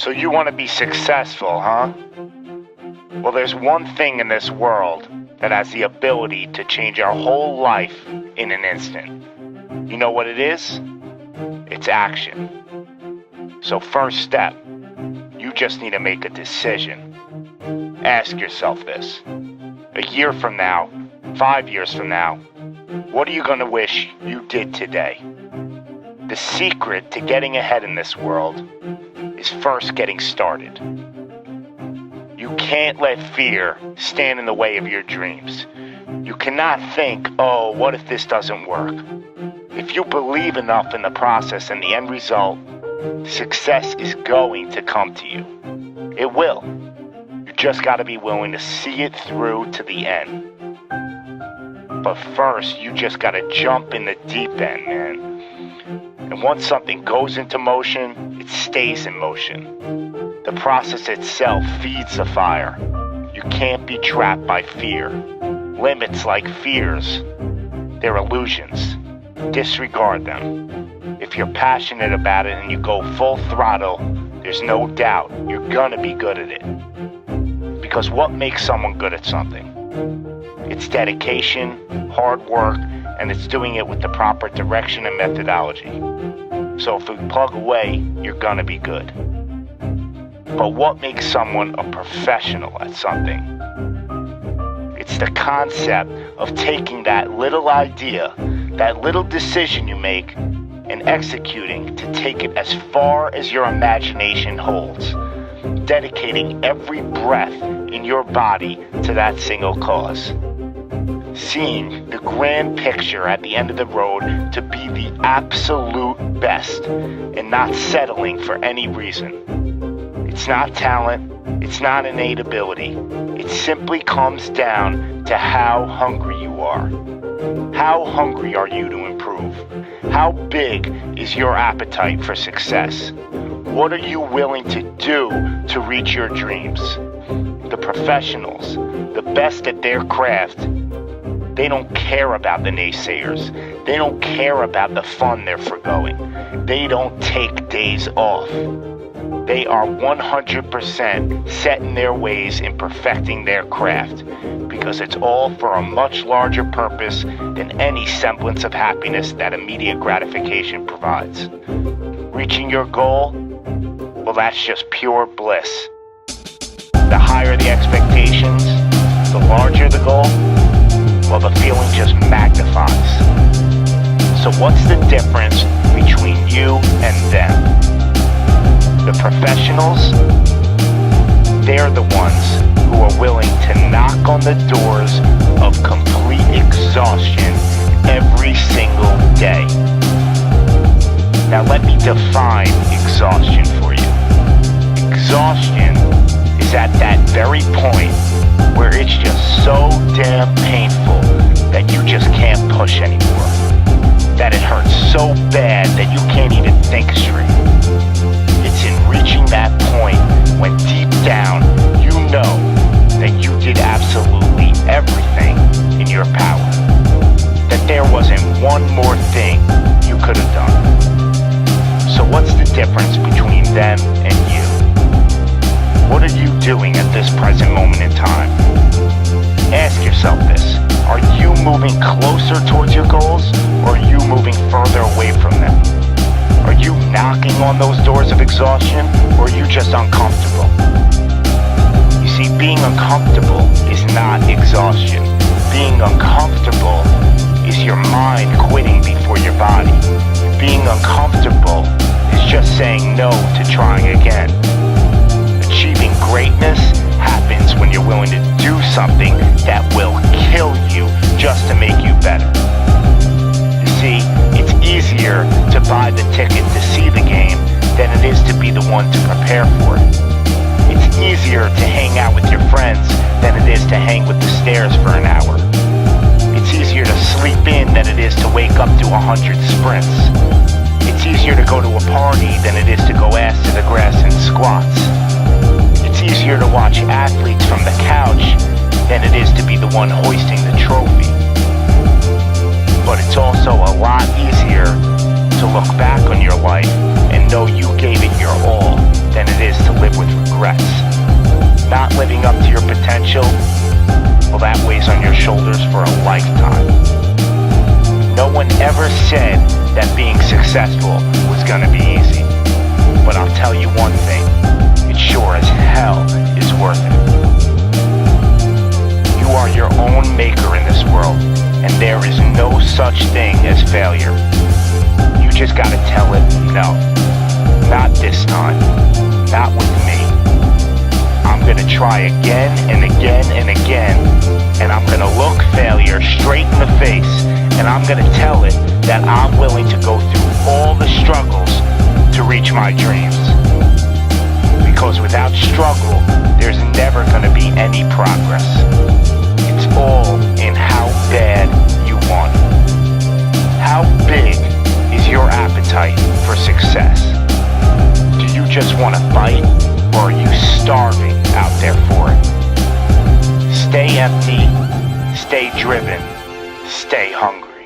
So you want to be successful, huh? Well, there's one thing in this world that has the ability to change our whole life in an instant. You know what it is? It's action. So first step, you just need to make a decision. Ask yourself this. A year from now, 5 years from now, what are you going to wish you did today? The secret to getting ahead in this world is first getting started. You can't let fear stand in the way of your dreams. You cannot think, oh, what if this doesn't work? If you believe enough in the process and the end result, success is going to come to you. It will. You just got to be willing to see it through to the end. But first, you just got to jump in the deep end, man. And once something goes into motion, it stays in motion. The process itself feeds the fire. You can't be trapped by fear. Limits like fears, they're illusions. Disregard them. If you're passionate about it and you go full throttle, there's no doubt you're gonna be good at it. Because what makes someone good at something? It's dedication, hard work, and it's doing it with the proper direction and methodology. So if you plug away, you're gonna be good. But what makes someone a professional at something? It's the concept of taking that little idea, that little decision you make, and executing to take it as far as your imagination holds, dedicating every breath in your body to that single cause. Seeing the grand picture at the end of the road to be the absolute best and not settling for any reason. It's not talent, it's not innate ability. It simply comes down to how hungry you are. How hungry are you to improve? How big is your appetite for success? What are you willing to do to reach your dreams? The professionals, the best at their craft, they don't care about the naysayers. They don't care about the fun they're forgoing. They don't take days off. They are 100% set in their ways in perfecting their craft because it's all for a much larger purpose than any semblance of happiness that immediate gratification provides. Reaching your goal? Well, that's just pure bliss. The higher the expectations, the larger the goal, well, the feeling just magnifies. So what's the difference between you and them? The professionals, they're the ones who are willing to knock on the doors of complete exhaustion every single day. Now let me define exhaustion for you. Exhaustion is at that very point where it's just so damn painful that you just can't push anymore. That it hurts so bad that you can't even think straight. It's in reaching that point when deep down you know that you did absolutely everything in your power. That there wasn't one more thing you could have done. So what's the difference between them and you? What are you doing at this present moment in time? Ask yourself this. Are you moving closer towards your goals, or are you moving further away from them? Are you knocking on those doors of exhaustion, or are you just uncomfortable? You see, being uncomfortable is not exhaustion. Being uncomfortable is your mind quitting before your body. Being uncomfortable is just saying no to trying again. Achieving greatness happens when you're willing to do something that will kill you just to make you better. You see, it's easier to buy the ticket to see the game than it is to be the one to prepare for it. It's easier to hang out with your friends than it is to hang with the stairs for an hour. It's easier to sleep in than it is to wake up to 100 sprints. It's easier to go to a party than it is to go ass to the grass in squats. It's easier to watch athletes from the couch than it is to be the one hoisting the trophy. But it's also a lot easier to look back on your life and know you gave it your all than it is to live with regrets. Not living up to your potential, well, that weighs on your shoulders for a lifetime. No one ever said that being successful was gonna be easy. But I'll tell you one thing, it sure as hell is worth it. You are your own maker in this world, and there is no such thing as failure. You just gotta tell it, no, not this time, not with me. I'm gonna try again and again and again, and I'm gonna look failure straight in the face, and I'm gonna tell it that I'm willing to go through all the struggles to reach my dreams. Because without struggle, there's never gonna be any progress. It's all in how bad you want it. How big is your appetite for success? Do you just want to bite, or are you starving out there for it? Stay empty, stay driven, stay hungry.